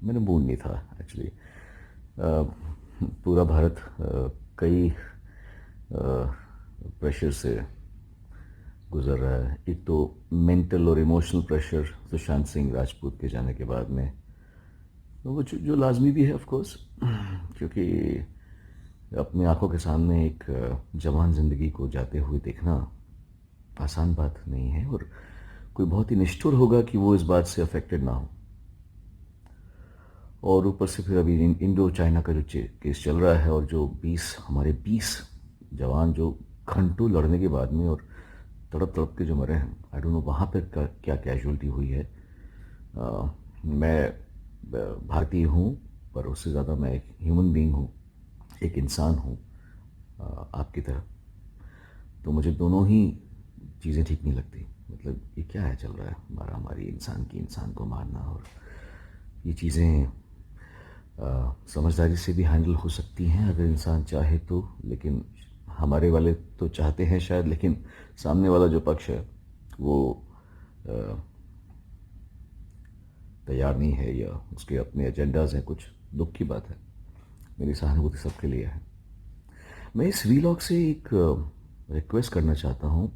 मैंने मूड नहीं था एक्चुअली। पूरा भारत कई प्रेशर से गुजर रहा है। एक तो मेंटल और इमोशनल प्रेशर सुशांत सिंह राजपूत के जाने के बाद में, तो वो जो लाजमी भी है ऑफ कोर्स, क्योंकि अपनी आंखों के सामने एक जवान ज़िंदगी को जाते हुए देखना आसान बात नहीं है, और कोई बहुत ही निष्ठुर होगा कि वो इस बात से अफेक्टेड ना हो। और ऊपर से फिर अभी इंडो चाइना का जो केस चल रहा है, और जो 20 जवान जो घंटों लड़ने के बाद में और तड़प तड़प के जो मरे हैं, आई डोंट नो वहाँ पर क्या कैजुअलिटी हुई है। मैं भारतीय हूँ, पर उससे ज़्यादा मैं एक ह्यूमन बीइंग हूँ, एक इंसान हूँ आपकी तरह। तो मुझे दोनों ही चीज़ें ठीक नहीं लगती। मतलब ये क्या है चल रहा है, हमारी इंसान को मारना, और ये चीज़ें समझदारी से भी हैंडल हो सकती हैं अगर इंसान चाहे तो, लेकिन हमारे वाले तो चाहते हैं शायद, लेकिन सामने वाला जो पक्ष है वो तैयार नहीं है, या उसके अपने एजेंडाज हैं कुछ। दुख की बात है। मेरी सहानुभूति सबके लिए है। मैं इस वीलॉग से एक रिक्वेस्ट करना चाहता हूँ,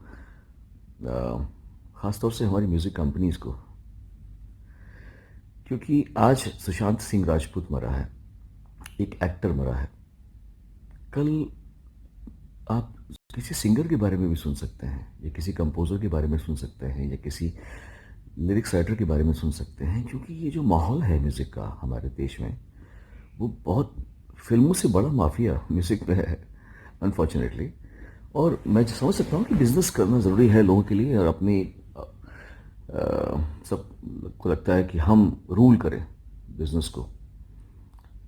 ख़ासतौर से हमारी म्यूज़िक कंपनीज़ को, क्योंकि आज सुशांत सिंह राजपूत मरा है, एक एक्टर मरा है। कल आप किसी सिंगर के बारे में भी सुन सकते हैं, या किसी कंपोज़र के बारे में सुन सकते हैं, या किसी लिरिक्स राइटर के बारे में सुन सकते हैं, क्योंकि ये जो माहौल है म्यूज़िक का हमारे देश में, वो बहुत फिल्मों से बड़ा माफिया म्यूज़िक में है अनफॉर्चुनेटली। और मैं समझ सकता हूँ कि बिज़नेस करना ज़रूरी है लोगों के लिए, और अपनी सब को लगता है कि हम रूल करें बिज़नेस को।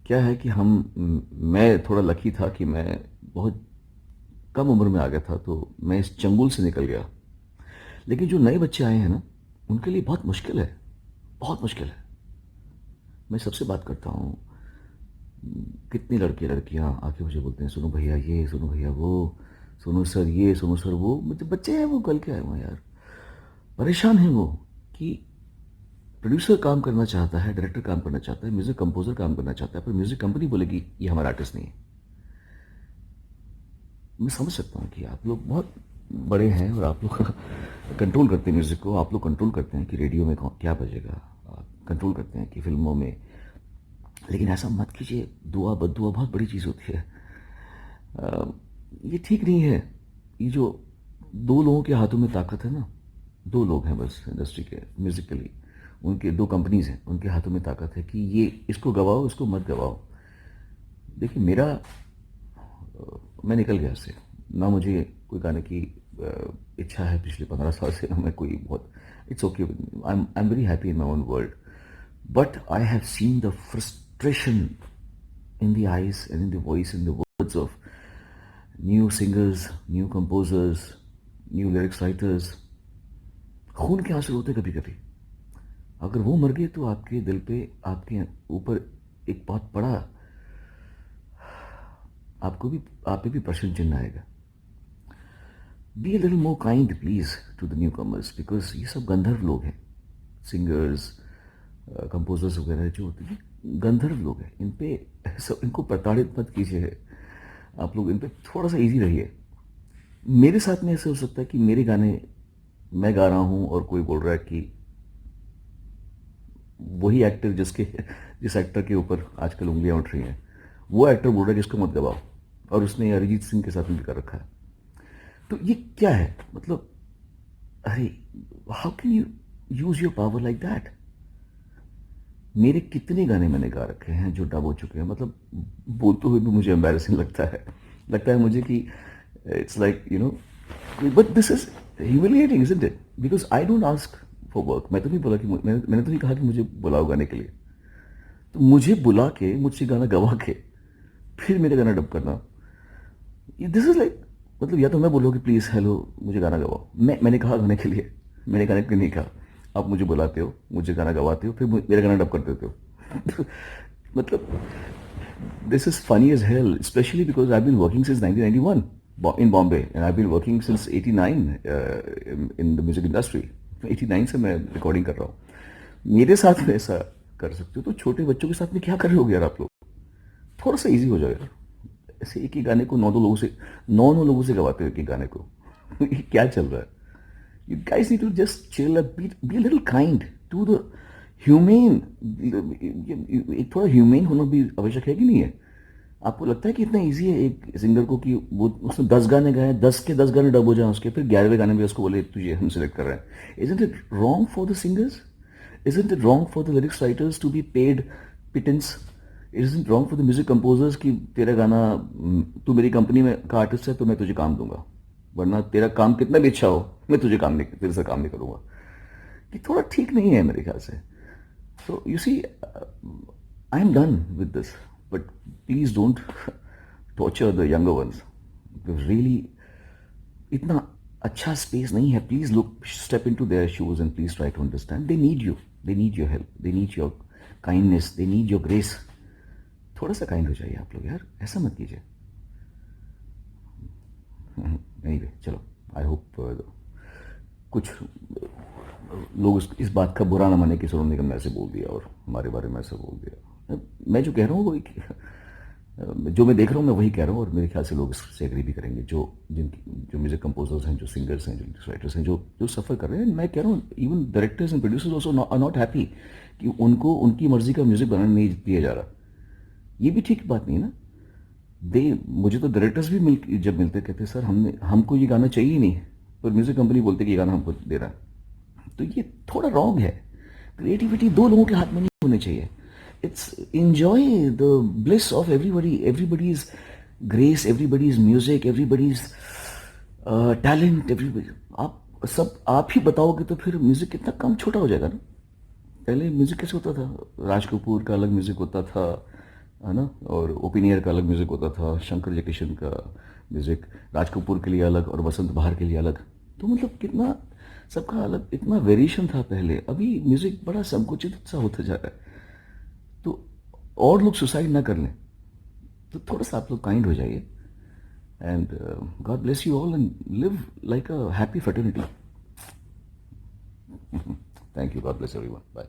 क्या है कि मैं थोड़ा लकी था कि मैं बहुत कम उम्र में आ गया था, तो मैं इस चंगुल से निकल गया। लेकिन जो नए बच्चे आए हैं ना, उनके लिए बहुत मुश्किल है, बहुत मुश्किल है। मैं सबसे बात करता हूँ, कितनी लड़के लड़कियाँ आके मुझे बोलते हैं, सुनो भैया ये, सुनो भैया वो, सुनो सर ये, सुनो सर वो। मतलब बच्चे हैं वो, कल के आए हुए हैं यार, परेशान हैं वो कि प्रोड्यूसर काम करना चाहता है, डायरेक्टर काम करना चाहता है, म्यूजिक कंपोजर काम करना चाहता है, पर म्यूजिक कंपनी बोलेगी ये हमारा आर्टिस्ट नहीं है। मैं समझ सकता हूँ कि आप लोग बहुत बड़े हैं, और आप लोग कंट्रोल करते हैं म्यूज़िक को, आप लोग कंट्रोल करते हैं कि रेडियो में क्या बजेगा, कंट्रोल करते हैं कि फिल्मों में। लेकिन ऐसा मत कीजिए, दुआ बद्दुआ बहुत बड़ी चीज़ होती है। ये ठीक नहीं है। ये जो दो लोगों के हाथों में ताकत है ना, दो लोग हैं बस इंडस्ट्री के म्यूज़िकली, उनके दो कंपनीज हैं, उनके हाथों में ताकत है कि ये इसको गवाओ, इसको मत गवाओ। देखिए मैं निकल गया इससे। ना मुझे कोई गाने की इच्छा है पिछले 15 साल से, ना मैं कोई बहुत, it's okay, I am very happy in my own world, but I have seen the frustration in the eyes and in the voice and the words of new singers, new composers, new lyrics writers. खून के आंसू होते कभी कभी। अगर वो मर गए तो आपके दिल पे, आपके ऊपर एक बहुत बड़ा, आप पे भी प्रश्न चिन्ह आएगा। Be a little more kind please to the new comers, because ये सब गंधर्व लोग हैं, सिंगर्स, कंपोजर्स वगैरह जो होते हैं गंधर्व लोग हैं। इन पे इनको प्रताड़ित मत कीजिए। आप लोग इन पे थोड़ा सा इजी रहिए। मेरे साथ में ऐसे हो सकता है कि मेरे गाने मैं गा रहा हूँ, और कोई बोल रहा है कि वही एक्टर जिस एक्टर के ऊपर आजकल उंगलियां उठ रही हैं, वो एक्टर बोल रहा है कि इसको मत गवाओ, और उसने अरिजीत सिंह के साथ भी कर रखा है। तो ये क्या है मतलब? अरे, how can you use your power like that? मेरे कितने गाने मैंने गा रखे हैं जो डब हो चुके हैं। मतलब बोलते हुए भी मुझे एम्बैरेसिंग लगता है मुझे कि it's like you know, but this is humiliating isn't it? Because I don't ask for work. मैं तो नहीं बोला कि मैंने तो नहीं कहा कि मुझे बुलाओ गाने के लिए। तो मुझे बुला के, मुझसे गाना गवा के, फिर मेरे गाना डब करना, दिस इज लाइक, मतलब या तो मैं बोलूँ कि प्लीज़ हेलो मुझे गाना गवाओ। मैंने कहा गाने के लिए, मैंने गाने के लिए नहीं कहा। आप मुझे बुलाते हो, मुझे गाना गवाते हो, फिर मेरा गाना डब कर देते हो। मतलब this is funny as hell, specially because I been working since 1991 in Bombay, and I've been working since 89 in the music industry. 89 से मैं रिकॉर्डिंग कर रहा हूँ। मेरे साथ में ऐसा कर सकते हो, तो छोटे बच्चों के साथ में क्या कर रहे हो यार आप लोग? थोड़ा सा इजी हो जाए यार। ऐसे एक ही गाने को नौ लोगों से गवाते हो एक ही गाने को। ये क्या चल रहा है? You guys need to just chill and be a little kind to the humane। एक थोड़ा ह्यूमेन होना भी आवश्यक है कि नहीं है? आपको लगता है कि इतना इजी है एक सिंगर को कि वो उसने 10 गाने गाए, 10 के 10 गाने डब हो जाए उसके, फिर 11वें गाने में उसको बोले तुझे हम सिलेक्ट कर रहे हैं? Isn't it wrong for the singers? Isn't it wrong for the lyrics writers to be paid pittance? Isn't it wrong for the music composers कि तेरा गाना, तू मेरी कंपनी में का आर्टिस्ट है तो मैं तुझे काम दूंगा, वरना तेरा काम कितना भी अच्छा हो मैं तुझे काम नहीं, तेरे से काम नहीं करूंगा? ये थोड़ा ठीक नहीं है मेरे ख्याल से। So you see, I am done with this, but please don't torture the younger ones. Really इतना अच्छा स्पेस नहीं है। Please look, step in to their shoes and please try to understand. They need you, they need your help, they need your kindness, they need your grace. थोड़ा सा kind हो जाइए आप लोग यार, ऐसा मत कीजिए। एनीवे चलो, आई होप कुछ लोग इस बात का बुरा ना माने कि सोनू निगम ने ऐसे बोल दिया और हमारे बारे में ऐसा बोल दिया। मैं जो कह रहा हूँ वो जो मैं देख रहा हूँ मैं वही कह रहा हूँ, और मेरे ख्याल से लोग इससे एग्री भी करेंगे, जो म्यूजिक कंपोजर्स हैं, जो सिंगर्स हैं, जो राइटर्स हैं, जो सफ़र कर रहे हैं। मैं कह रहा हूँ even directors and producers also are not happy कि उनको उनकी मर्जी का म्यूजिक बनाने नहीं दिया जा रहा। ये भी ठीक बात नहीं है ना। मुझे तो डायरेक्टर्स भी जब मिलते कहते सर हमको ये गाना चाहिए ही नहीं, पर म्यूजिक कंपनी बोलते कि ये गाना हमको दे रहा है। तो ये थोड़ा रॉन्ग है। क्रिएटिविटी दो लोगों के हाथ में नहीं होनी चाहिए। It's enjoy the bliss of everybody's grace, everybody's music, everybody's talent, everybody. आप ही बताओगे तो फिर म्यूजिक कितना कम छोटा हो जाएगा ना। पहले म्यूजिक कैसे होता था? राज कपूर का अलग म्यूजिक होता था, है ना, और ओपिनियर का अलग म्यूजिक होता था, शंकर जयकिशन का म्यूजिक राज कपूर के लिए अलग और वसंत बहार के लिए अलग। तो मतलब कितना सबका अलग, इतना वेरिएशन था पहले। अभी म्यूजिक बड़ा संकुचित सा होता जा रहा है। तो और लोग सुसाइड ना कर लें, तो थोड़ा सा आप लोग काइंड हो जाइए। And God bless you all and live like a happy fraternity. Thank you, God bless everyone, bye.